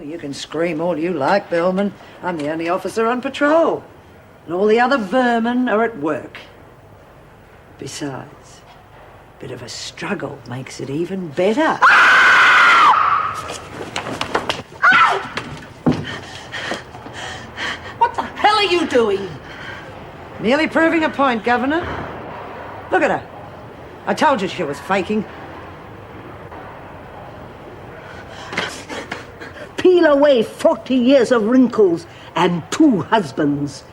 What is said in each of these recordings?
You can scream all you like, Bellman. I'm the only officer on patrol. And all the other vermin are at work. Besides, a bit of a struggle makes it even better. What the hell are you doing? Merely proving a point, Governor. Look at her. I told you she was faking. Peel away 40 years of wrinkles and 2 husbands,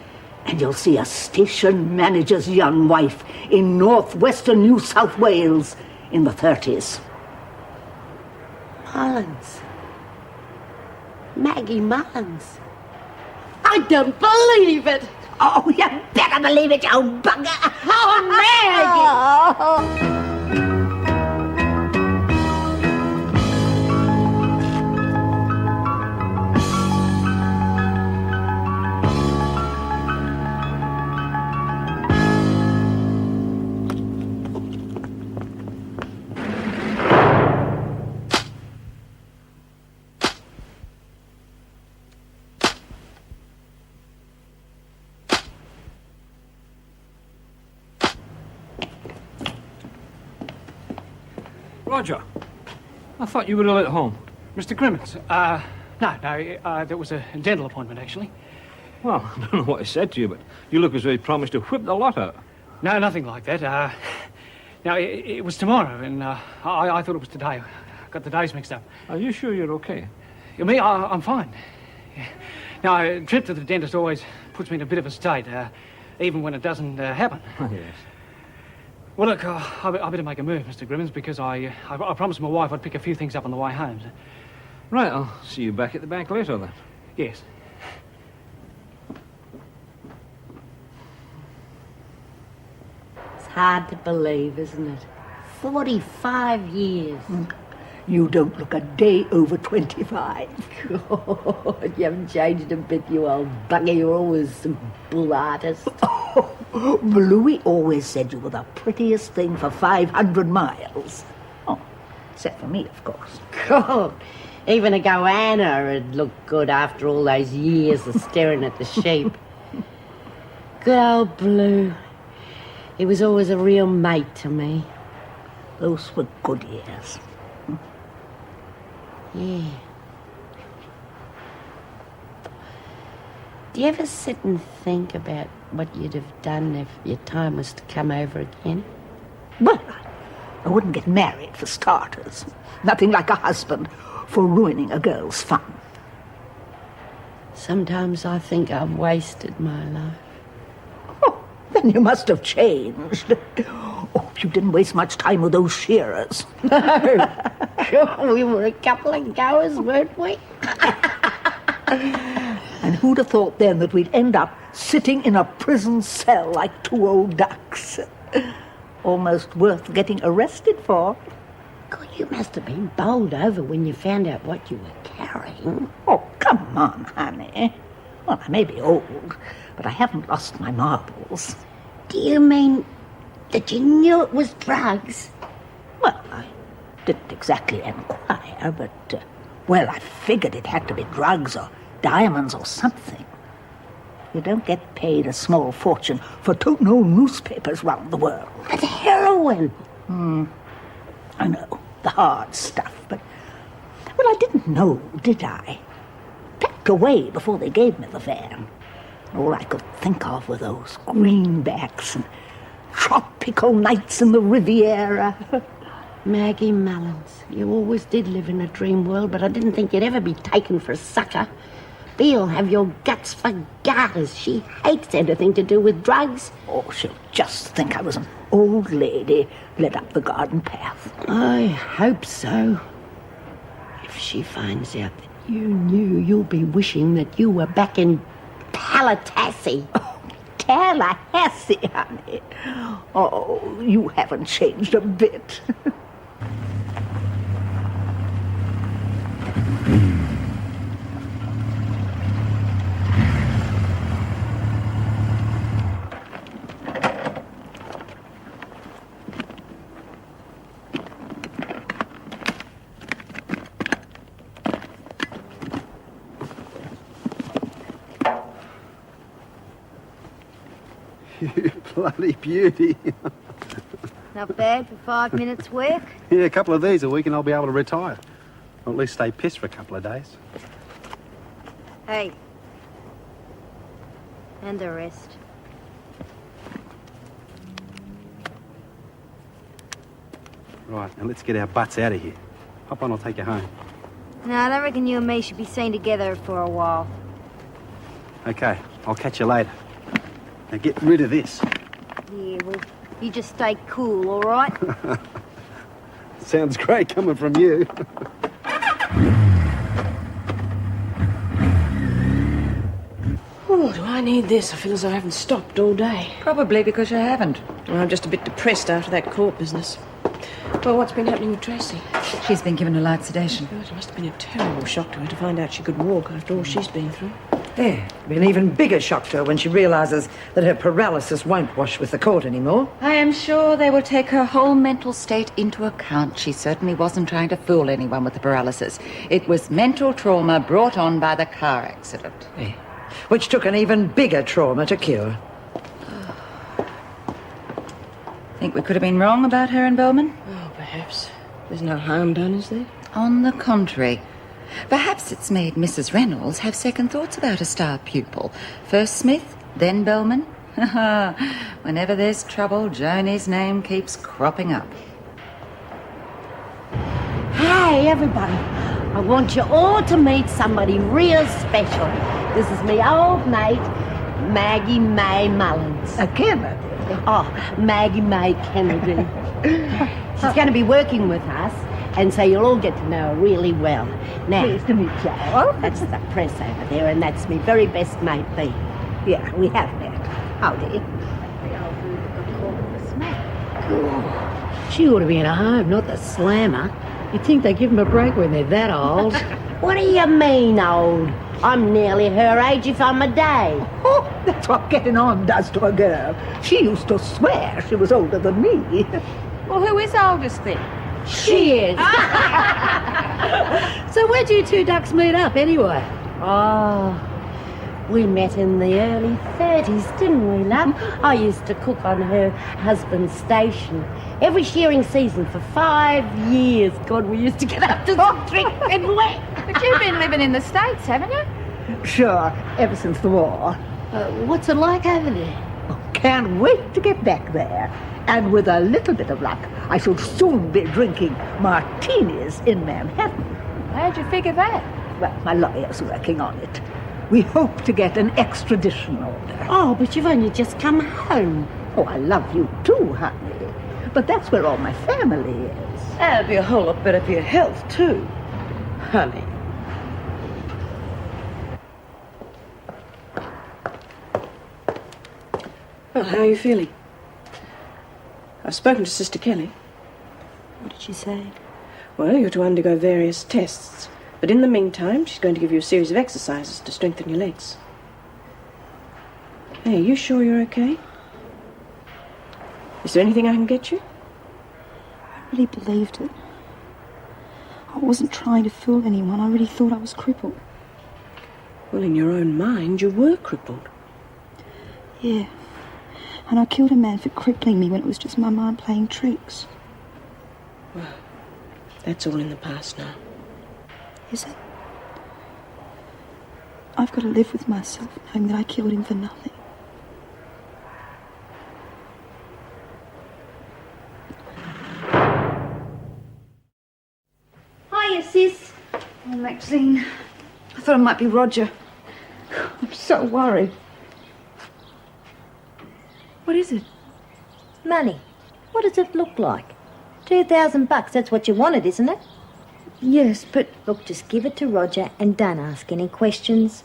and you'll see a station manager's young wife in northwestern New South Wales in the 30s. Mullins. Maggie Mullins. I don't believe it. Oh, you better believe it, you bugger. Oh, Maggie. Roger, I thought you were ill at home. Mr. Grimmins, no, there was a dental appointment, actually. Well, I don't know what I said to you, but you look as though you promised to whip the lot out. No, nothing like that. Now, it was tomorrow, and I thought it was today. I got the days mixed up. Are you sure you're okay? I'm fine. Yeah. Now, a trip to the dentist always puts me in a bit of a state, even when it doesn't happen. Yes. Well, look, I better make a move, Mr. Grimmins, because I promised my wife I'd pick a few things up on the way home. Right, I'll see you back at the bank later, then. Yes. It's hard to believe, isn't it? 45 years. You don't look a day over 25. God, you haven't changed a bit, you old bugger. You're always a bull artist. Bluey always said you were the prettiest thing for 500 miles. Oh, except for me, of course. God, even a goanna would look good after all those years of staring at the sheep. Good old Blue. He was always a real mate to me. Those were good years. Yeah. Do you ever sit and think about what you'd have done if your time was to come over again? Well, I wouldn't get married, for starters. Nothing like a husband for ruining a girl's fun. Sometimes I think I've wasted my life. Oh, then you must have changed. Oh, you didn't waste much time with those shearers. No. We were a couple of goers, weren't we? And who'd have thought then that we'd end up sitting in a prison cell like 2 old ducks? Almost worth getting arrested for. God, you must have been bowled over when you found out what you were carrying. Oh, come on, honey. Well, I may be old, but I haven't lost my marbles. Do you mean that you knew it was drugs? Well, I didn't exactly inquire, but, well, I figured it had to be drugs or diamonds or something. You don't get paid a small fortune for toting old newspapers round the world. But heroin. I know, the hard stuff, but... Well, I didn't know, did I? Packed away before they gave me the van. All I could think of were those greenbacks and tropical nights in the Riviera. Maggie Mullins, you always did live in a dream world, but I didn't think you'd ever be taken for a sucker. Bee'll have your guts for garters. She hates anything to do with drugs. Oh, she'll just think I was an old lady led up the garden path. I hope so. If she finds out that you knew, you'll be wishing that you were back in Tallahassee. Oh, Tallahassee, honey. Oh, you haven't changed a bit. You bloody beauty. Not bad for 5 minutes work. Yeah, a couple of these a week and I'll be able to retire. Or at least stay pissed for a couple of days. Hey. And the rest. Right, now let's get our butts out of here. Hop on, I'll take you home. No, I don't reckon you and me should be seen together for a while. Okay, I'll catch you later. Now get rid of this. Yeah, well, you just stay cool, all right? Sounds great coming from you. Oh, do I need this? I feel as though I haven't stopped all day. Probably because you haven't. Well, I'm just a bit depressed after that court business. Well, what's been happening with Tracy? She's been given a light sedation. God, it must have been a terrible shock to her to find out she could walk after all she's been through. Yeah, it'll be an even bigger shock to her when she realises that her paralysis won't wash with the court anymore. I am sure they will take her whole mental state into account. She certainly wasn't trying to fool anyone with the paralysis. It was mental trauma brought on by the car accident. Yeah. Which took an even bigger trauma to cure. Think we could have been wrong about her and Bowman? Oh, perhaps. There's no harm done, is there? On the contrary. Perhaps it's made Mrs. Reynolds have second thoughts about a star pupil. First Smith, then Bowman. Whenever there's trouble, Joni's name keeps cropping up. Hey, everybody. I want you all to meet somebody real special. This is me old mate, Maggie May Mullins. Kennedy. Oh, Maggie May Kennedy. She's going to be working with us, and so you'll all get to know her really well. Now, Pleased to meet you all. that's the press over there, and that's me very best mate, B. Yeah, we have met. Howdy. She ought to be in a home, not the slammer. You'd think they give them a break when they're that old. What do you mean, old? I'm nearly her age if I'm a day. Oh, that's what getting on does to a girl. She used to swear she was older than me. Well, who is oldest then? She is. So where'd you two ducks meet up, anyway? Oh, we met in the early 30s, didn't we, love? I used to cook on her husband's station every shearing season for 5 years. God, we used to get up to drink and wet. But you've been living in the States, haven't you? Sure, ever since the war. What's it like over there? Can't wait to get back there. And with a little bit of luck, I shall soon be drinking martinis in Manhattan. How'd you figure that? Well, my lawyer's working on it. We hope to get an extradition order. Oh, but you've only just come home. Oh, I love you too, honey. But that's where all my family is. That'd be a whole lot better for your health, too. Honey. Well, how are you feeling? I've spoken to Sister Kelly. What did she say? Well, you're to undergo various tests. But in the meantime, she's going to give you a series of exercises to strengthen your legs. Hey, are you sure you're okay? Is there anything I can get you? I really believed it. I wasn't trying to fool anyone. I really thought I was crippled. Well, in your own mind, you were crippled. Yeah. And I killed a man for crippling me when it was just my mind playing tricks. Well, that's all in the past now. Is it? I've got to live with myself knowing that I killed him for nothing. Hiya, sis. Oh, Maxine, I thought it might be Roger. I'm so worried. What is it? Money. What does it look like? $2,000, that's what you wanted, isn't it? Yes, but... Look, just give it to Roger and don't ask any questions.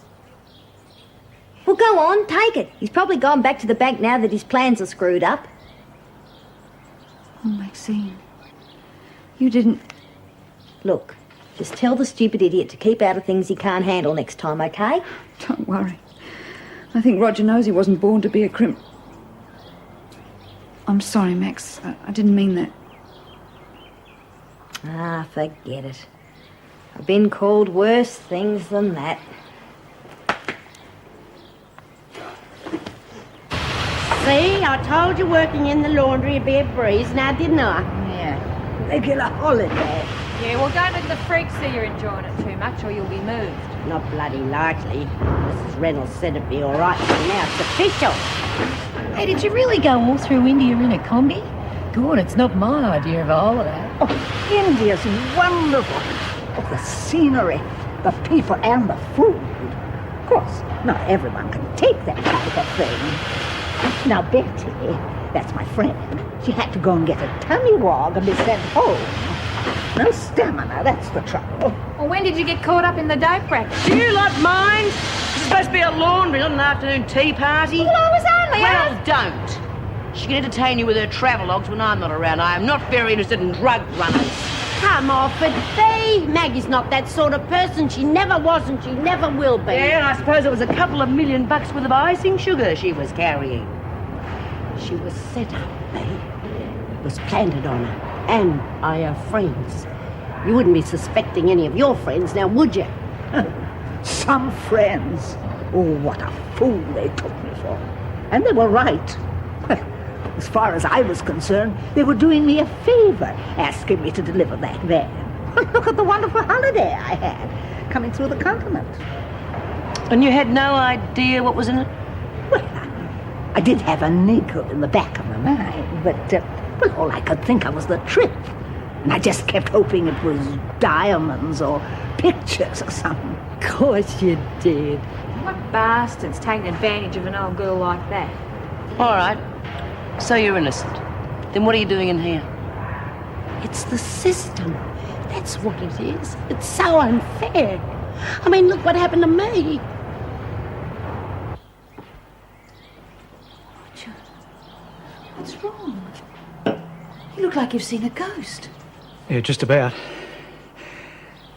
Well, go on, take it. He's probably gone back to the bank now that his plans are screwed up. Oh, Maxine, you didn't... Look, just tell the stupid idiot to keep out of things he can't handle next time, okay? Don't worry. I think Roger knows he wasn't born to be a crim... I'm sorry, Max. I didn't mean that. Ah, forget it. I've been called worse things than that. See, I told you working in the laundry would be a breeze, now didn't I? Yeah, regular holiday. Yeah, well, don't let the freaks see you're enjoying it too much or you'll be moved. Not bloody likely. Mrs. Reynolds said it'd be all right, but now it's official. Hey, did you really go all through India in a combi? God, it's not my idea of a holiday. Oh, India's wonderful. Oh, the scenery, the people and the food. Of course, not everyone can take that type of thing. Now, Betty, that's my friend, she had to go and get a tummy wog and be sent home. No stamina, that's the trouble. Well, when did you get caught up in the dope racket? Do you lot mind? This is supposed to be a laundry, not an afternoon tea party. Well, I was only Well, don't. She can entertain you with her travelogues when I'm not around. I am not very interested in drug runners. Come off it, Bea. Maggie's not that sort of person. She never was and she never will be. Yeah, and I suppose it was a couple of $1 million worth of icing sugar she was carrying. She was set up, Bea. It was planted on her. And by her friends. You wouldn't be suspecting any of your friends now, would you? Some friends. Oh, what a fool they took me for. And they were right. Well, as far as I was concerned, they were doing me a favor, asking me to deliver that van. Look at the wonderful holiday I had, coming through the continent. And you had no idea what was in it? Well, I did have a nickel in the back of my mind, but, well, all I could think of was the trip. And I just kept hoping it was diamonds or pictures or something. Of course you did. What bastards taking advantage of an old girl like that? All right. So you're innocent. Then what are you doing in here? It's the system. That's what it is. It's so unfair. I mean, look what happened to me. What's wrong? You look like you've seen a ghost. Yeah, just about.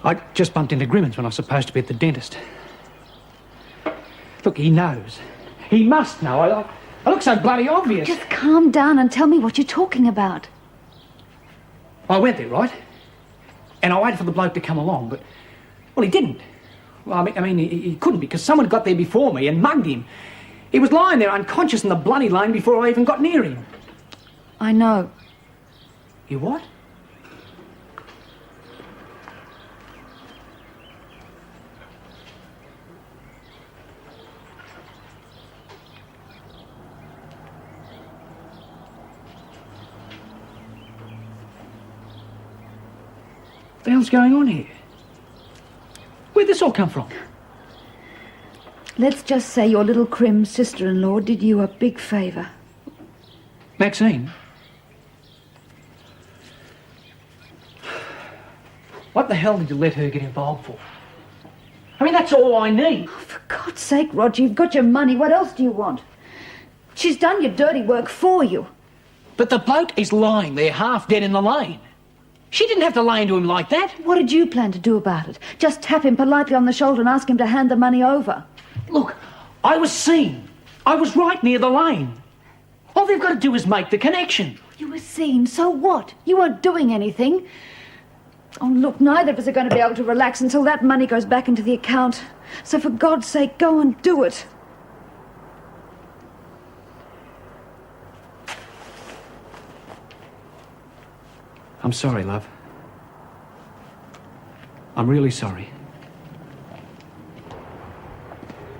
I just bumped into Grimmins when I was supposed to be at the dentist. Look, he knows. He must know. I look so bloody obvious. Just calm down and tell me what you're talking about. I went there, right? And I waited for the bloke to come along, but... Well, he didn't. Well, I mean, he couldn't because someone got there before me and mugged him. He was lying there unconscious in the bloody lane before I even got near him. I know. You what? What the hell's going on here? Where'd this all come from? Let's just say your little Crim sister-in-law did you a big favour. Maxine? What the hell did you let her get involved for? I mean, that's all I need. Oh, for God's sake, Roger, you've got your money. What else do you want? She's done your dirty work for you. But the bloke is lying there half dead in the lane. She didn't have to lay into him like that. What did you plan to do about it? Just tap him politely on the shoulder and ask him to hand the money over. Look, I was seen. I was right near the lane. All they've got to do is make the connection. You were seen, so what? You weren't doing anything. Oh, look, neither of us are going to be able to relax until that money goes back into the account. So for God's sake, go and do it. I'm sorry, love. I'm really sorry.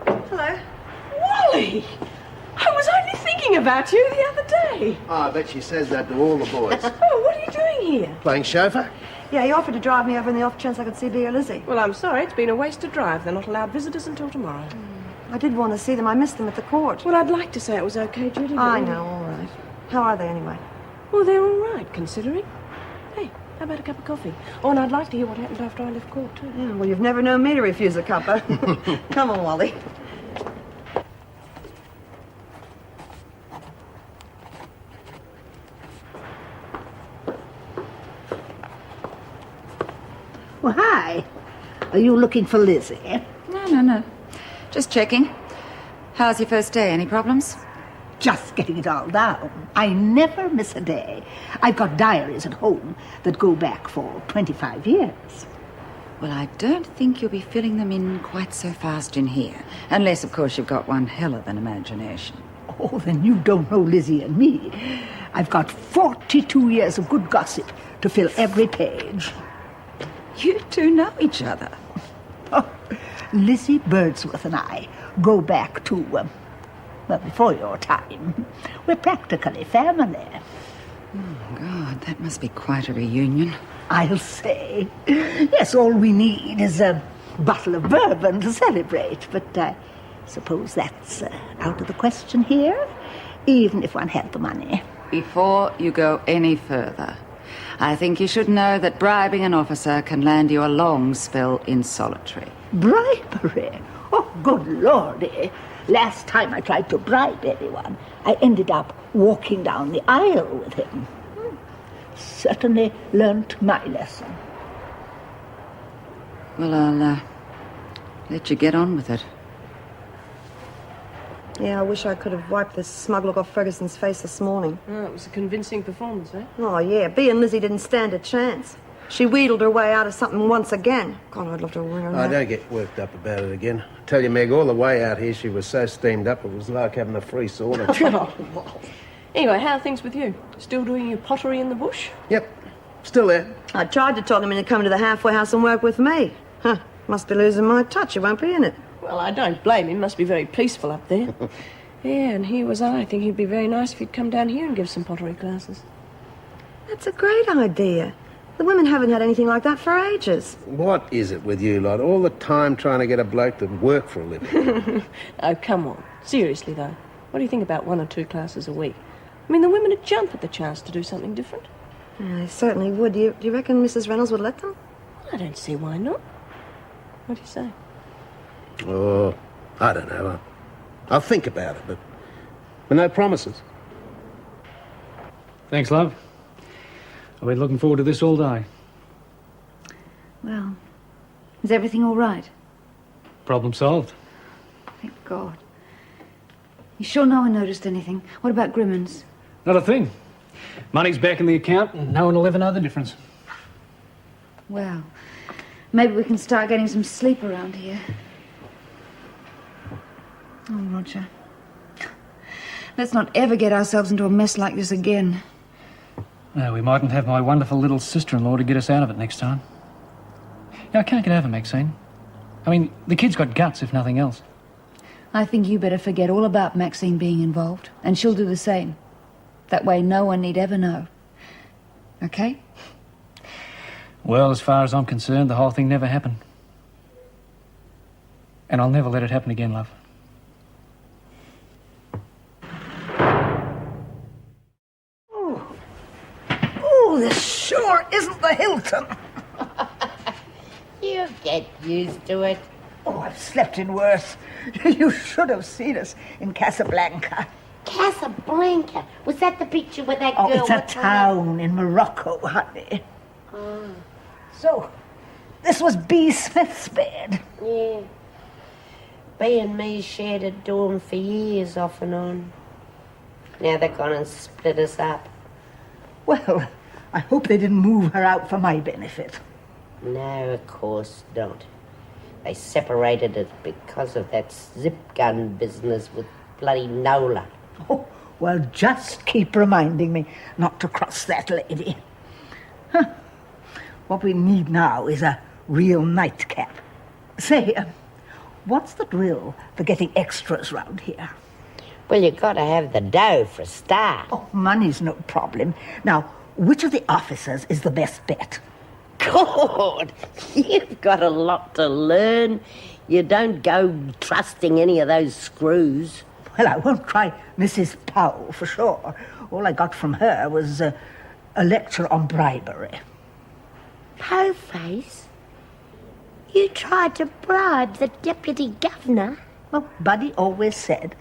Hello. Wally! I was only thinking about you the other day. Oh, I bet she says that to all the boys. Oh, what are you doing here? Playing chauffeur? Yeah, he offered to drive me over in the off chance I could see Bea or Lizzie. Well, I'm sorry, it's been a wasted drive. They're not allowed visitors until tomorrow. I did want to see them. I missed them at the court. Well, I'd like to say it was okay, Judy. but I really- know, all right. How are they anyway? Well, they're all right, considering. Hey, how about a cup of coffee? Oh, and I'd like to hear what happened after I left court, too. Yeah, well, you've never known me to refuse a cuppa. Come on, Wally. Well, hi. Are you looking for Lizzie? No. Just checking. How's your first day? Any problems? Just getting it all down. I never miss a day. I've got diaries at home that go back for 25 years. Well, I don't think you'll be filling them in quite so fast in here. Unless, of course, you've got one hell of an imagination. Oh, Oh, then you don't know Lizzie and me. I've got 42 years of good gossip to fill every page. You two know each other. Oh, Lizzie Birdsworth and I go back to, well, before your time. We're practically family. Oh, God, that must be quite a reunion. I'll say. Yes, all we need is a bottle of bourbon to celebrate, but I suppose that's out of the question here, even if one had the money. Before you go any further, I think you should know that bribing an officer can land you a long spell in solitary. Bribery? Oh, good lordy. Last time I tried to bribe anyone, I ended up walking down the aisle with him. Certainly learnt my lesson. Well, I'll let you get on with it. Yeah, I wish I could have wiped the smug look off Ferguson's face this morning. Oh, it was a convincing performance, eh? Oh, yeah, Bea and Lizzie didn't stand a chance. She wheedled her way out of something once again. God, I'd love to ring her now. Oh, don't get worked up about it again. I tell you, Meg, all the way out here she was so steamed up it was like having a free sauna. Anyway, how are things with you? Still doing your pottery in the bush? Yep, still there. I tried to talk him into coming to the halfway house and work with me. Huh, must be losing my touch. He won't be in it. Well, I don't blame him. Must be very peaceful up there. Yeah, and here was I, thinking it'd be very nice if you'd come down here and give some pottery classes. That's a great idea. The women haven't had anything like that for ages. What is it with you lot? All the time trying to get a bloke to work for a living. Oh, come on. Seriously, though. What do you think about 1 or 2 classes a week? I mean, the women would jump at the chance to do something different. They certainly would. Do you reckon Mrs. Reynolds would let them? I don't see why not. What do you say? Oh, I don't know. I'll think about it, but no promises. Thanks, love. I've been looking forward to this all day. Well, is everything all right? Problem solved. Thank God. You sure no one noticed anything? What about Grimmonds? Not a thing. Money's back in the account and no one will ever know the difference. Well, maybe we can start getting some sleep around here. Oh, Roger. Let's not ever get ourselves into a mess like this again. No, we mightn't have my wonderful little sister-in-law to get us out of it next time. Now, I can't get over Maxine. I mean, the kid's got guts, if nothing else. I think you better forget all about Maxine being involved, and she'll do the same. That way no one need ever know. Okay? Well, as far as I'm concerned, the whole thing never happened. And I'll never let it happen again, love. Oh, this sure isn't the Hilton. You get used to it. Oh, I've slept in worse. You should have seen us in Casablanca. Casablanca? Was that the picture with that girl? Oh, it's a town in Morocco, honey. Oh. So, this was B. Smith's bed. Yeah. Bea and me shared a dorm for years, off and on. Now they're gone and split us up. Well, I hope they didn't move her out for my benefit. No, of course not. They separated it because of that zip gun business with bloody Nola. Oh, well, just keep reminding me not to cross that lady. Huh. What we need now is a real nightcap. Say, what's the drill for getting extras round here? Well, you got to have the dough for a start. Oh, money's no problem. Now, which of the officers is the best bet? God, you've got a lot to learn. You don't go trusting any of those screws. Well, I won't try Mrs. Powell for sure. All I got from her was a lecture on bribery. Po-face? You tried to bribe the deputy governor? Well, Buddy always said,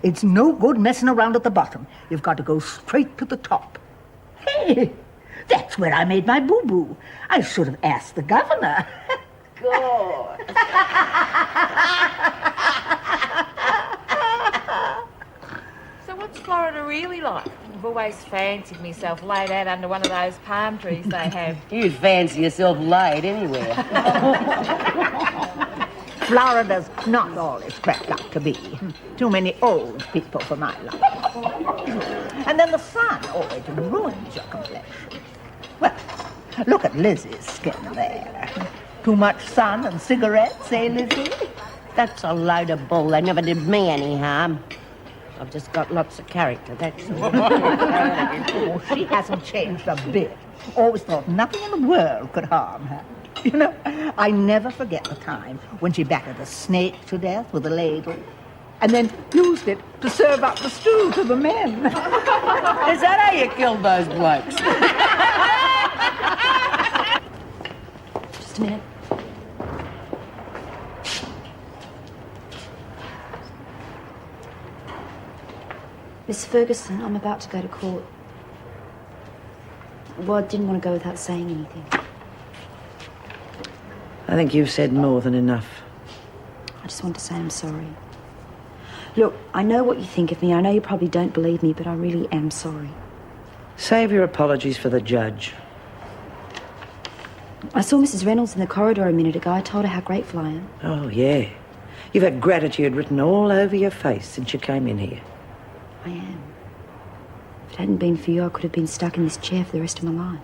it's no good messing around at the bottom. You've got to go straight to the top. Hey, that's where I made my boo-boo. I should have asked the governor. God. So what's Florida really like? I've always fancied myself laid out under one of those palm trees they have. You'd fancy yourself laid anywhere. Florida's not all it's cracked up to be. Too many old people for my liking. And then the sun always ruins your complexion. Well, look at Lizzie's skin there. Too much sun and cigarettes, eh, Lizzie? That's a load of bull. They never did me any harm. I've just got lots of character, that's all. Oh, she hasn't changed a bit. Always thought nothing in the world could harm her. You know, I never forget the time when she battered a snake to death with a ladle and then used it to serve up the stew to the men. Is that how you killed those blokes? Just a minute. Miss Ferguson, I'm about to go to court. Well, I didn't want to go without saying anything. I think you've said more than enough. I just want to say I'm sorry. Look, I know what you think of me. I know you probably don't believe me, but I really am sorry. Save your apologies for the judge. I saw Mrs. Reynolds in the corridor a minute ago. I told her how grateful I am. Oh, yeah. You've had gratitude written all over your face since you came in here. I am. If it hadn't been for you, I could have been stuck in this chair for the rest of my life.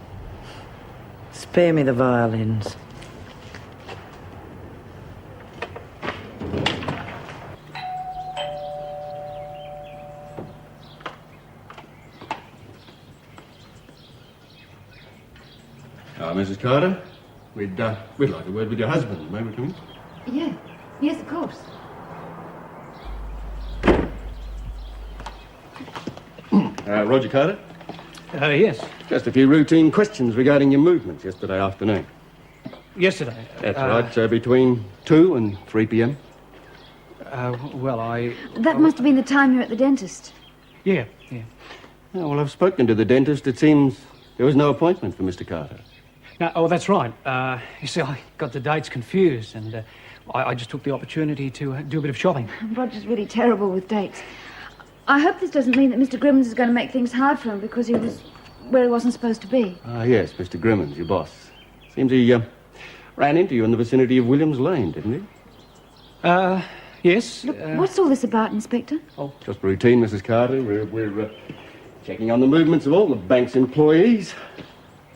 Spare me the violins. Mrs. Carter, we'd like a word with your husband. May we come in? Yeah. Yes, of course. Roger Carter? Yes. Just a few routine questions regarding your movements yesterday afternoon. Yesterday? That's right, between 2 and 3 p.m. That must have been the time you were at the dentist. Yeah. Oh, well, I've spoken to the dentist. It seems there was no appointment for Mr. Carter. No, oh, that's right. You see, I got the dates confused, and I just took the opportunity to do a bit of shopping. Roger's really terrible with dates. I hope this doesn't mean that Mr. Grimmins is going to make things hard for him because he was where he wasn't supposed to be. Yes, Mr. Grimmins, your boss. Seems he ran into you in the vicinity of Williams Lane, didn't he? Yes. Look, what's all this about, Inspector? Oh, just routine, Mrs. Carter. We're checking on the movements of all the bank's employees.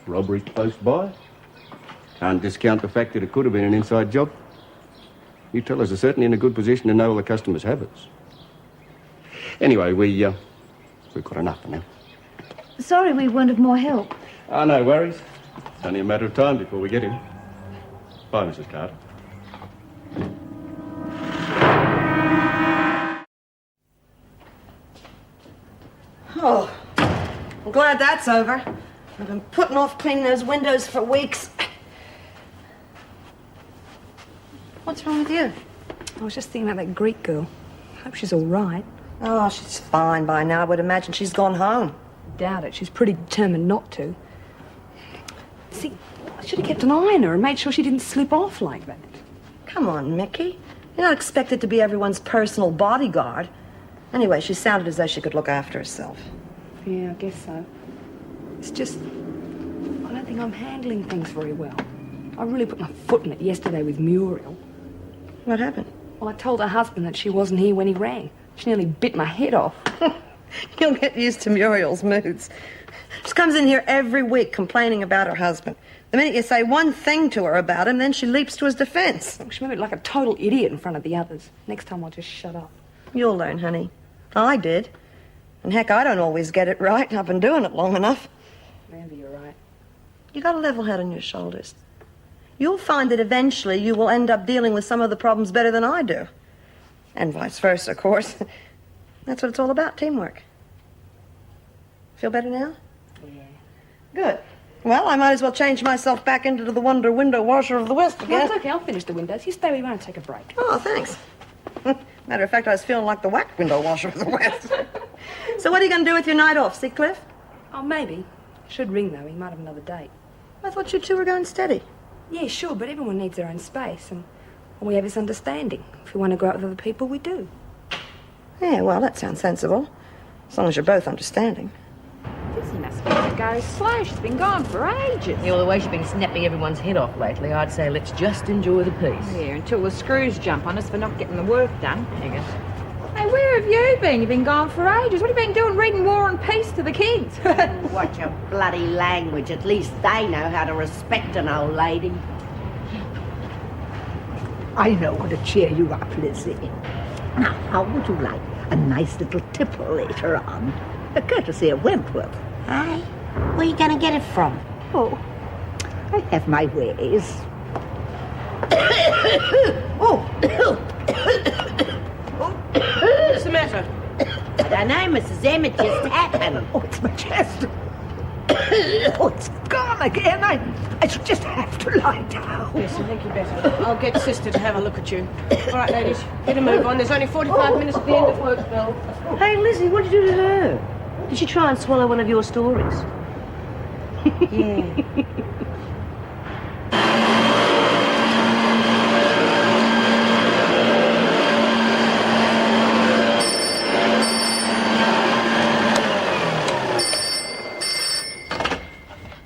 Robbery close by. Can't discount the fact that it could have been an inside job. You tellers are certainly in a good position to know all the customers' habits. Anyway, we've got enough for now. Sorry we weren't of more help. No worries. It's only a matter of time before we get him. Bye, Mrs. Carter. Oh, I'm glad that's over. I've been putting off cleaning those windows for weeks. What's wrong with you? I was just thinking about that Greek girl. Hope she's all right. Oh, she's fine by now. I would imagine she's gone home. Doubt it. She's pretty determined not to. See, I should have kept an eye on her and made sure she didn't slip off like that. Come on, Mickey. You're not expected to be everyone's personal bodyguard. Anyway, she sounded as though she could look after herself. Yeah, I guess so. It's just, I don't think I'm handling things very well. I really put my foot in it yesterday with Muriel. What happened? Well, I told her husband that she wasn't here when he rang. She nearly bit my head off. You'll get used to Muriel's moods. She comes in here every week complaining about her husband. The minute you say one thing to her about him, then she leaps to his defense. She made it like a total idiot in front of the others. Next time I'll just shut up. You'll learn, honey. I did. And heck, I don't always get it right. I've been doing it long enough. Maybe you're right. You got a level head on your shoulders. You'll find that eventually you will end up dealing with some of the problems better than I do. And vice versa, of course. That's what it's all about, teamwork. Feel better now? Yeah. Good. Well, I might as well change myself back into the Wonder Window Washer of the West again. No, it's okay. I'll finish the windows. You stay where you are and take a break. Oh, thanks. Matter of fact, I was feeling like the whack window washer of the West. So what are you going to do with your night off, see, Cliff? Oh, maybe. Should ring, though. He might have another date. I thought you two were going steady. Yeah, sure, but everyone needs their own space, and we have this understanding. If we want to go out with other people, we do. Yeah, well, that sounds sensible. As long as you're both understanding. Busy must be. go slow. She's been gone for ages. Yeah, well, the way she's been snapping everyone's head off lately, I'd say let's just enjoy the peace. Yeah, until the screws jump on us for not getting the work done. There you go. Hey, where have you been? You've been gone for ages. What have you been doing reading War and Peace to the kids? Watch your bloody language. At least they know how to respect an old lady. I know how to cheer you up, Lizzie. Now, how would you like a nice little tipple later on? A courtesy of Wentworth. Aye? Where are you going to get it from? Oh, I have my ways. Oh! What's the matter? I don't know, Mrs. M. It just happened. Oh, it's my chest. Oh, it's gone again. I should just have to lie down. Yes, I think you better. I'll get Sister to have a look at you. All right, ladies, get a move on. There's only 45 minutes at the end of work, Bill. Hey, Lizzie, what did you do to her? Did she try and swallow one of your stories? Yeah.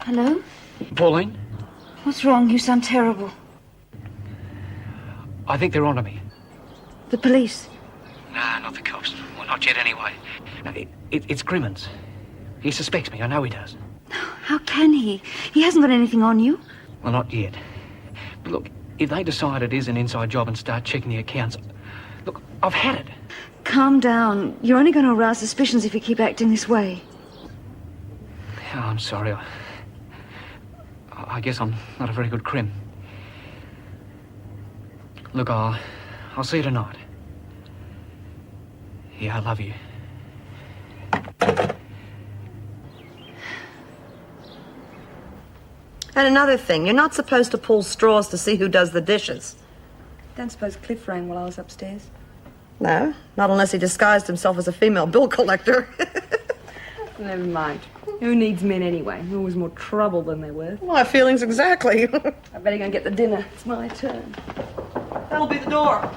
Hello? Pauline, What's wrong? You sound terrible. I think they're onto me. The police. Nah, not the cops. Well, not yet anyway. No, it's Grimmins. He suspects me. I know he does. How can he? He hasn't got anything on you. Well, not yet. But look, if they decide it is an inside job and start checking the accounts, look, I've had it. Calm down. You're only going to arouse suspicions if you keep acting this way. Oh, I'm sorry. I guess I'm not a very good crim. Look, I'll see you tonight. Yeah, I love you. And another thing, you're not supposed to pull straws to see who does the dishes. Don't suppose Cliff rang while I was upstairs. No, not unless he disguised himself as a female bill collector. Never mind. Who needs men anyway? They're always more trouble than they're worth. My feelings exactly. I better go and get the dinner. It's my turn. That'll be the door.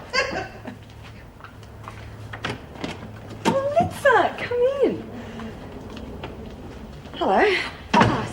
Oh, Litza, come in. Hello.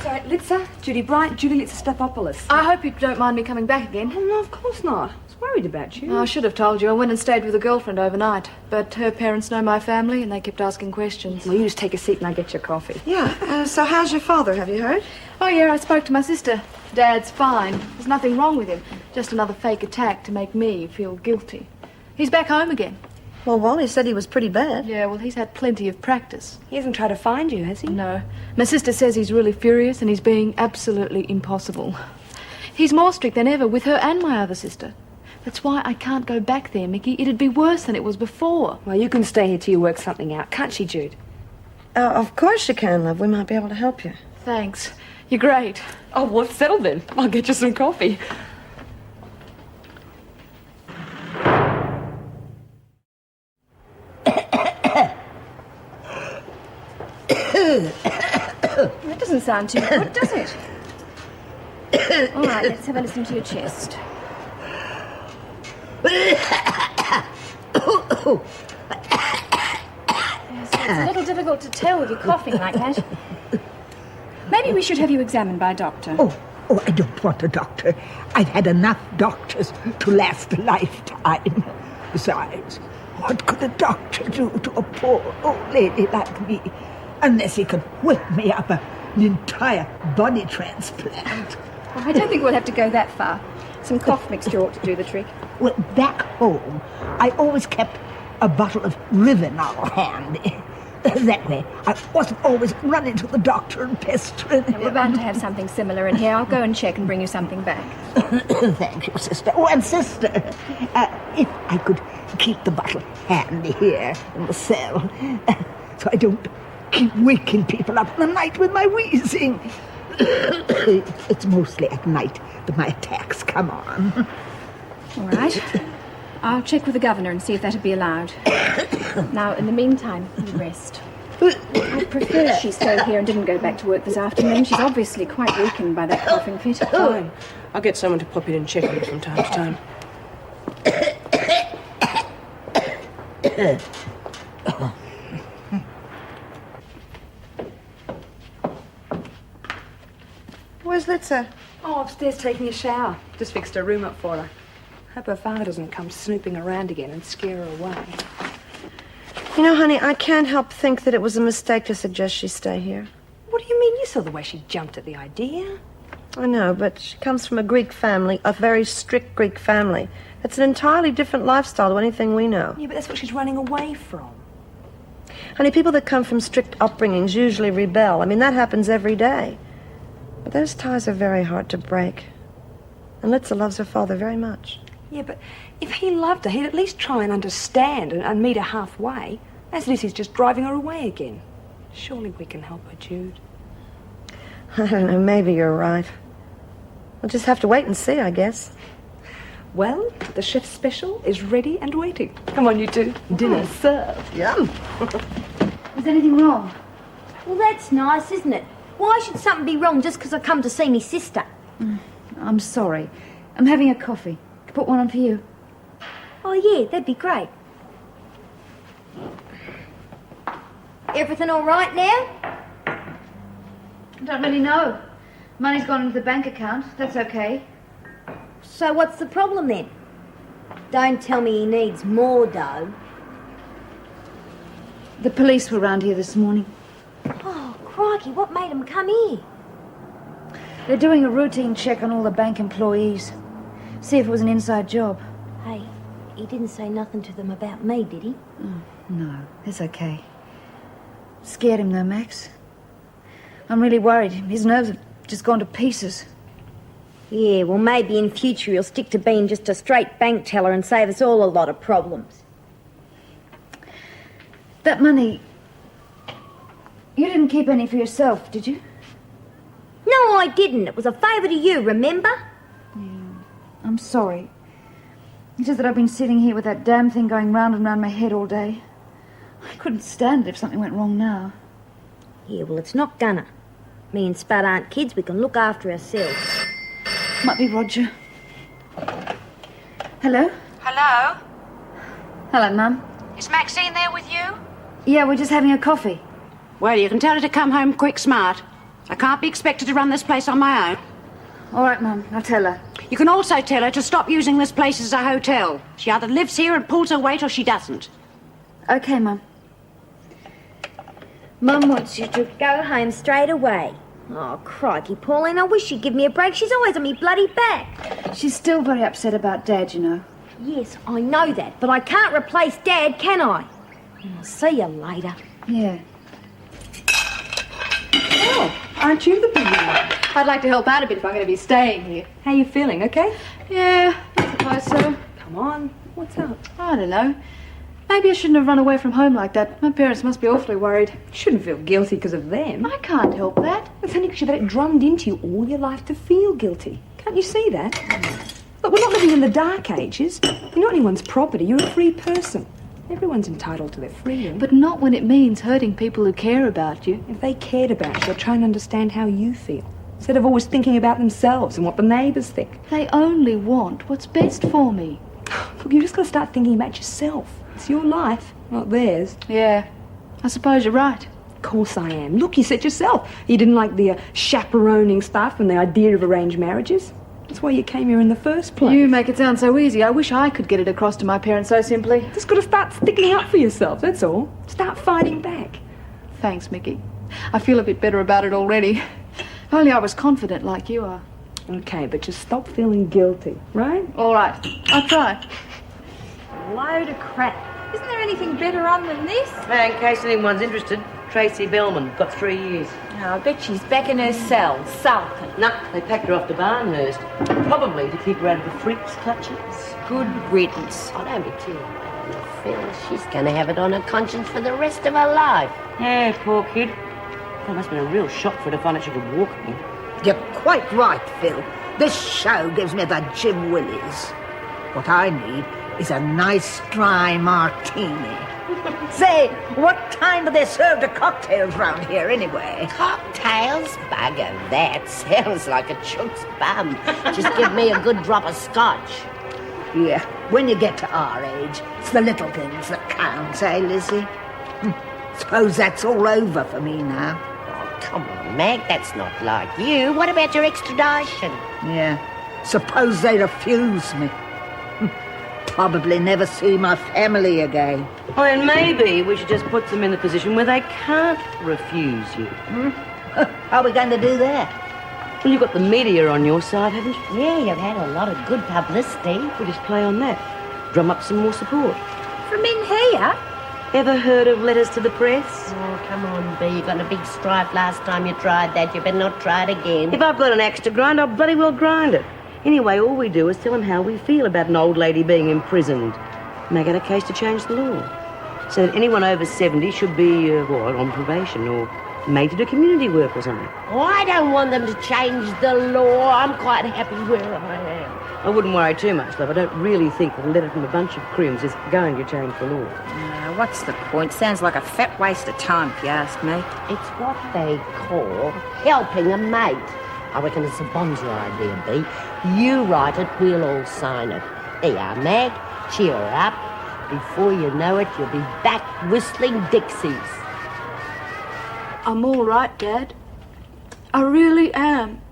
Sorry, Litza, Judy Bright, Julie Litza-Stapopoulos. I hope you don't mind me coming back again. Oh, no, of course not. I was worried about you. I should have told you. I went and stayed with a girlfriend overnight. But her parents know my family and they kept asking questions. Well, you just take a seat and I'll get your coffee. Yeah, so how's your father, have you heard? Oh, yeah, I spoke to my sister. Dad's fine. There's nothing wrong with him. Just another fake attack to make me feel guilty. He's back home again. Well, Wally said he was pretty bad. Yeah, well, he's had plenty of practice. He hasn't tried to find you, has he? No. My sister says he's really furious and he's being absolutely impossible. He's more strict than ever with her and my other sister. That's why I can't go back there, Mickey. It'd be worse than it was before. Well, you can stay here till you work something out, can't she, Jude? Of course you can, love. We might be able to help you. Thanks. You're great. Oh, well, it's settled then. I'll get you some coffee. That doesn't sound too good, does it? All right, let's have a listen to your chest. Yes, it's a little difficult to tell with you coughing like that. Maybe we should have you examined by a doctor. Oh, I don't want a doctor. I've had enough doctors to last a lifetime. Besides, what could a doctor do to a poor old lady like me? Unless he could whip me up an entire body transplant. Well, I don't think we'll have to go that far. Some cough mixture ought to do the trick. Well, back home, I always kept a bottle of Rivenol handy. That way, I wasn't always running to the doctor and pestering him. We're bound to have something similar in here. I'll go and check and bring you something back. Thank you, sister. Oh, and sister, if I could keep the bottle handy here in the cell, so I don't keep waking people up in the night with my wheezing. It's mostly at night that my attacks come on. All right. I'll check with the governor and see if that'd be allowed. Now, in the meantime, you rest. I'd prefer she stayed here and didn't go back to work this afternoon. She's obviously quite weakened by that coughing fit. Fine. I'll get someone to pop in and check on her from time to time. Where's Litza? Oh, upstairs taking a shower. Just fixed her room up for her. Hope her father doesn't come snooping around again and scare her away. You know, honey, I can't help think that it was a mistake to suggest she stay here. What do you mean? You saw the way she jumped at the idea. I know, but she comes from a Greek family, a very strict Greek family. It's an entirely different lifestyle to anything we know. Yeah, but that's what she's running away from. Honey, people that come from strict upbringings usually rebel. I mean, that happens every day. But those ties are very hard to break. And Litza loves her father very much. Yeah, but if he loved her, he'd at least try and understand and meet her halfway. As it is, he's just driving her away again. Surely we can help her, Jude. I don't know, maybe you're right. We'll just have to wait and see, I guess. Well, the chef's special is ready and waiting. Come on, you two. Dinner served. Yum. Is anything wrong? Well, that's nice, isn't it? Why should something be wrong just because I come to see me sister? I'm sorry. I'm having a coffee. Could put one on for you. Oh, yeah, that'd be great. Everything all right now? I don't really know. Money's gone into the bank account. That's okay. So what's the problem then? Don't tell me he needs more dough. The police were round here this morning. Oh, crikey, what made him come here? They're doing a routine check on all the bank employees. See if it was an inside job. Hey, he didn't say nothing to them about me, did he? Oh, no, it's okay. Scared him though, Max. I'm really worried. His nerves have just gone to pieces. Yeah, well, maybe in future he'll stick to being just a straight bank teller and save us all a lot of problems. That money... You didn't keep any for yourself, did you? No, I didn't. It was a favour to you, remember? Yeah, I'm sorry. It's just that I've been sitting here with that damn thing going round and round my head all day. I couldn't stand it if something went wrong now. Yeah, well, it's not gonna. Me and Spud aren't kids. We can look after ourselves. Might be Roger. Hello? Hello? Hello, Mum. Is Maxine there with you? Yeah, we're just having a coffee. Well, you can tell her to come home quick smart. I can't be expected to run this place on my own. All right, Mum, I'll tell her. You can also tell her to stop using this place as a hotel. She either lives here and pulls her weight or she doesn't. Okay, Mum. Mum wants you to go home straight away. Oh, crikey, Pauline, I wish you'd give me a break. She's always on me bloody back. She's still very upset about Dad, you know. Yes, I know that, but I can't replace Dad, can I? I'll see you later. Yeah. Oh, aren't you the busy one? I'd like to help out a bit if I'm going to be staying here. How you feeling, okay? Yeah, I suppose so. Come on, what's up? I don't know. Maybe I shouldn't have run away from home like that. My parents must be awfully worried. You shouldn't feel guilty because of them. I can't help that. It's only because you've had it drummed into you all your life to feel guilty. Can't you see that? Look, we're not living in the dark ages. You're not anyone's property. You're a free person. Everyone's entitled to their freedom. But not when it means hurting people who care about you. If they cared about you, they'd try and understand how you feel, instead of always thinking about themselves and what the neighbours think. They only want what's best for me. Look, you've just got to start thinking about yourself. It's your life, not theirs. Yeah, I suppose you're right. Of course I am. Look, you said yourself you didn't like the chaperoning stuff and the idea of arranged marriages. That's why you came here in the first place. You make it sound so easy. I wish I could get it across to my parents so simply. Just got to start sticking up for yourself, that's all. Start fighting back. Thanks, Mickey. I feel a bit better about it already. If only I was confident like you are. Okay, but just stop feeling guilty, right? All right, I'll try. Load of crap. Isn't there anything better on than this? In case anyone's interested, Tracy Bellman got 3 years. Oh, I bet she's back in her cell, sulking. No, they packed her off to Barnhurst. Probably to keep her out of the freaks' clutches. Good riddance. Oh, don't be too bad, Phil. She's going to have it on her conscience for the rest of her life. Yeah, poor kid. That must have been a real shock for her to find out she could walk again. You're quite right, Phil. This show gives me the Jim Willies. What I need is a nice dry martini. Say, what time do they serve the cocktails round here, anyway? Cocktails? Bugger that. Sounds like a chunk's bum. Just give me a good drop of scotch. Yeah, when you get to our age, it's the little things that count, eh, Lizzie? Suppose that's all over for me now. Come on, Mag, that's not like you. What about your extradition? Yeah. Suppose they refuse me. Probably never see my family again. Well, then maybe we should just put them in the position where they can't refuse you. How are we going to do that? Well, you've got the media on your side, haven't you? Yeah, you've had a lot of good publicity. We'll just play on that. Drum up some more support. From in here? Ever heard of letters to the press? Oh, come on, B. You got in a big strife last time you tried that. You better not try it again. If I've got an axe to grind, I'll bloody well grind it. Anyway, all we do is tell them how we feel about an old lady being imprisoned. Make out a case to change the law. So that anyone over 70 should be, on probation or made to do community work or something. Oh, I don't want them to change the law. I'm quite happy where I am. I wouldn't worry too much, love. I don't really think that a letter from a bunch of crims is going to change the law. What's the point? Sounds like a fat waste of time, if you ask me. It's what they call helping a mate. I reckon it's a bonzer idea, B. You write it, we'll all sign it. There you are, Mag. Cheer her up. Before you know it, you'll be back whistling Dixies. I'm all right, Dad. I really am.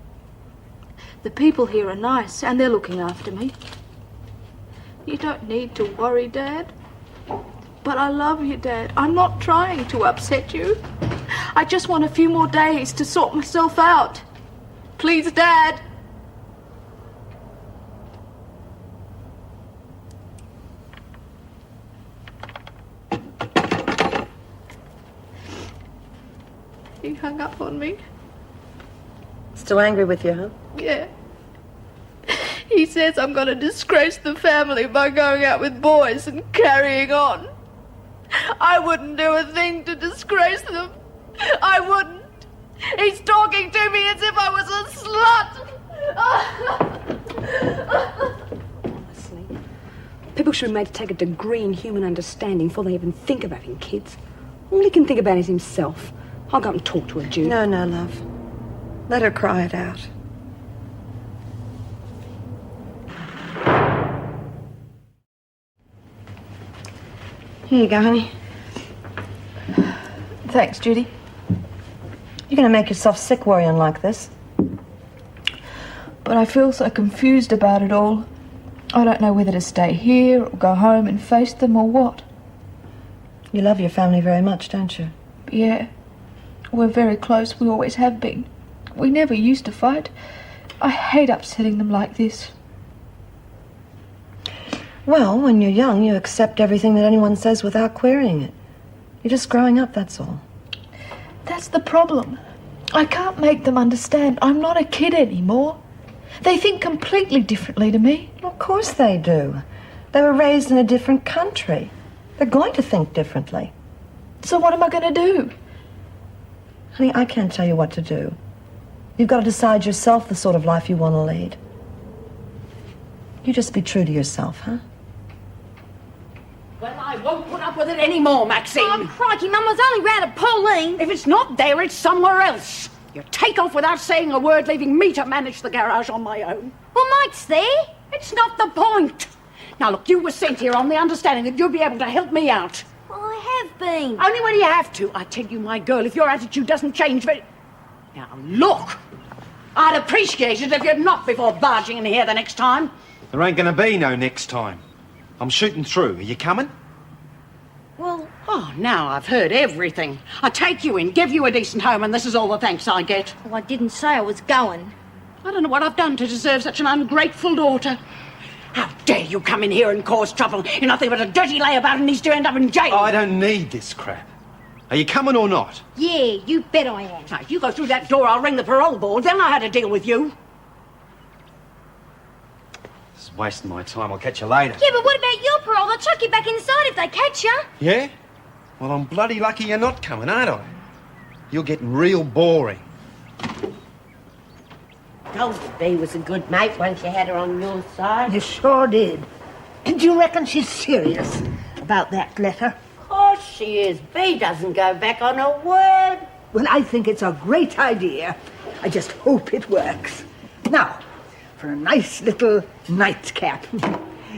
The people here are nice, and they're looking after me. You don't need to worry, Dad. But I love you, Dad. I'm not trying to upset you. I just want a few more days to sort myself out. Please, Dad. He hung up on me. Still angry with you, huh? Yeah. He says I'm going to disgrace the family by going out with boys and carrying on. I wouldn't do a thing to disgrace them. I wouldn't. He's talking to me as if I was a slut. Honestly, people should be made to take a degree in human understanding before they even think about having kids. All he can think about is himself. I'll go up and talk to her, Jude. No, love. Let her cry it out. Here you go, honey. Thanks, Judy. You're going to make yourself sick worrying like this. But I feel so confused about it all. I don't know whether to stay here or go home and face them or what. You love your family very much, don't you? Yeah. We're very close. We always have been. We never used to fight. I hate upsetting them like this. Well, when you're young, you accept everything that anyone says without querying it. You're just growing up, that's all. That's the problem. I can't make them understand. I'm not a kid anymore. They think completely differently to me. Of course they do. They were raised in a different country. They're going to think differently. So what am I going to do? Honey, I can't tell you what to do. You've got to decide yourself the sort of life you want to lead. You just be true to yourself, huh? Well, I won't put up with it anymore, Maxine. Oh, crikey, Mum, I was only round at Pauline. If it's not there, it's somewhere else. You take off without saying a word, leaving me to manage the garage on my own. Well, Mike's there. It's not the point. Now, look, you were sent here on the understanding that you'd be able to help me out. Well, I have been. Only when you have to. I tell you, my girl, if your attitude doesn't change very... Now, look, I'd appreciate it if you'd not before barging in here the next time. There ain't gonna be no next time. I'm shooting through. Are you coming? Well... Oh, now I've heard everything. I take you in, give you a decent home, and this is all the thanks I get. Well, I didn't say I was going. I don't know what I've done to deserve such an ungrateful daughter. How dare you come in here and cause trouble? You're nothing but a dirty layabout and needs to end up in jail. I don't need this crap. Are you coming or not? Yeah, you bet I am. Now, if you go through that door, I'll ring the parole board. They'll know how to deal with you. This is wasting my time. I'll catch you later. Yeah, but what about your parole? They'll chuck you back inside if they catch you. Yeah? Well, I'm bloody lucky you're not coming, aren't I? You're getting real boring. Told you B was a good mate once you had her on your side. You sure did. And do you reckon she's serious about that letter? Of course she is. B doesn't go back on her word. Well, I think it's a great idea. I just hope it works. Now, for a nice little nightcap.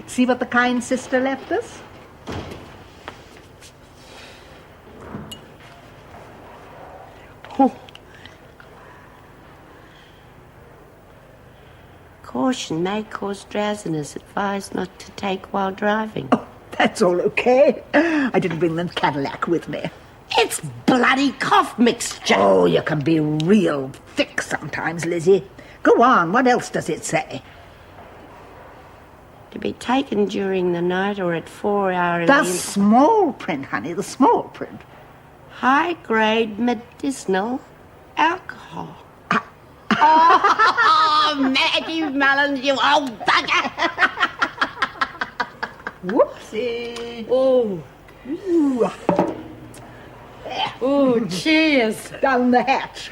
See what the kind sister left us? Oh, caution may cause drowsiness. Advised not to take while driving. Oh, that's all okay. I didn't bring the Cadillac with me. It's bloody cough mixture. Oh, you can be real thick sometimes, Lizzie. Go on, what else does it say? To be taken during the night or at 4 hours. The small print, honey, the small print. High-grade medicinal alcohol. Oh, Maggie Mullins, you old bugger! Whoopsie. Oh. Ooh. Oh, cheers. Down the hatch.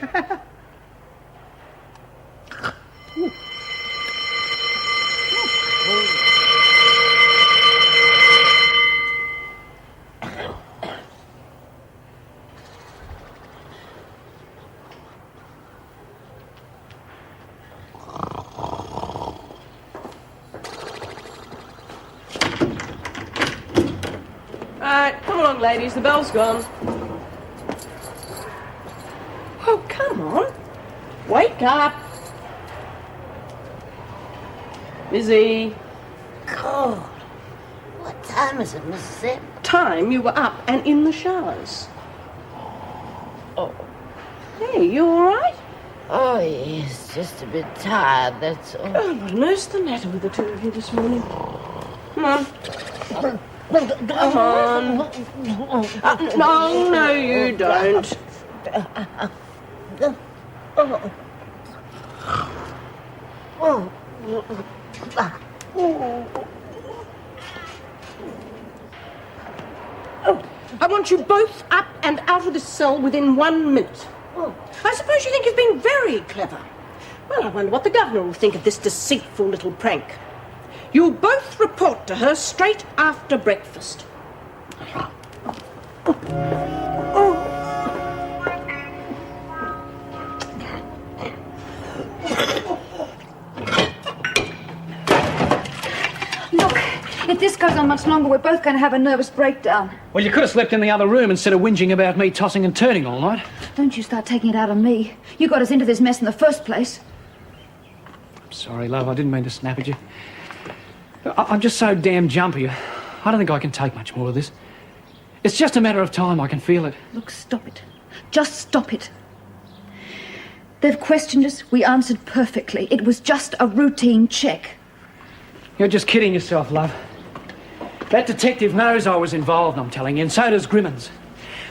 Come along, ladies, the bell's gone. Oh, come on. Wake up. Lizzie. God, what time is it, Mrs. Ep? Time you were up and in the showers. Oh. Hey, you all right? Oh, yes, just a bit tired, that's all. Oh, what on earth's the matter with the two of you this morning? Come on. Come on. No, you don't. I want you both up and out of this cell within 1 minute. I suppose you think you've been very clever. Well, I wonder what the governor will think of this deceitful little prank. You'll both report to her straight after breakfast. Look, if this goes on much longer, we're both going to have a nervous breakdown. Well, you could have slept in the other room instead of whinging about me tossing and turning all night. Don't you start taking it out on me. You got us into this mess in the first place. I'm sorry, love. I didn't mean to snap at you. I'm just so damn jumpy. I don't think I can take much more of this. It's just a matter of time. I can feel it. Look, stop it. Just stop it. They've questioned us. We answered perfectly. It was just a routine check. You're just kidding yourself, love. That detective knows I was involved, I'm telling you, and so does Grimmins.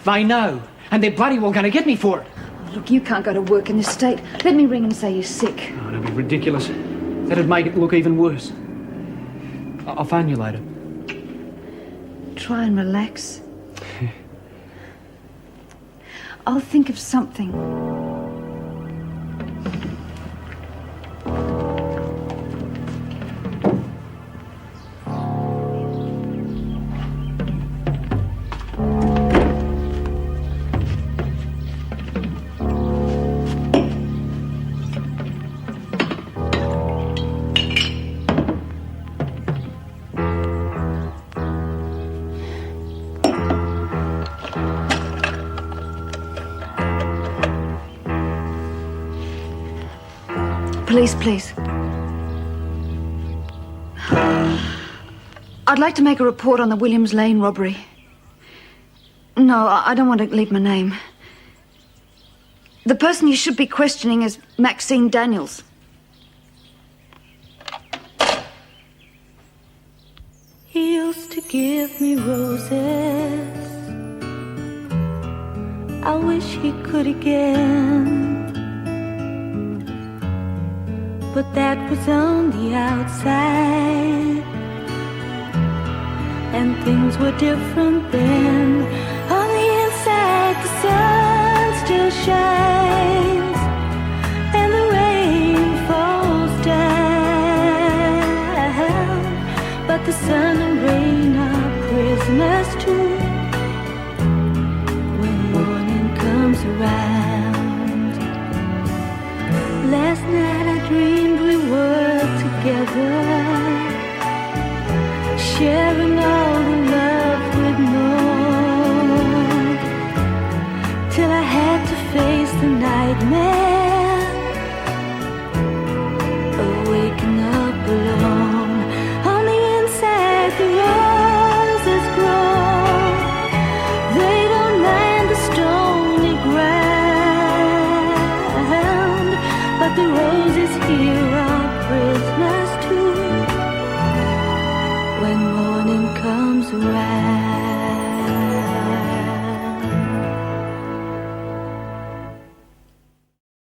They know, and they're bloody well going to get me for it. Look, you can't go to work in this state. Let me ring and say you're sick. Oh, that'd be ridiculous. That'd make it look even worse. I'll phone you later. Try and relax. I'll think of something. Please, please. I'd like to make a report on the Williams Lane robbery. No, I don't want to leave my name. The person you should be questioning is Maxine Daniels. He used to give me roses. I wish he could again. But that was on the outside, and things were different then. On the inside, the sun still shines, and the rain falls down. But the sun and rain are prisoners too when morning comes around. Last night I dreamed we were together, sharing all the love we'd known, till I had to face the nightmare of waking up around.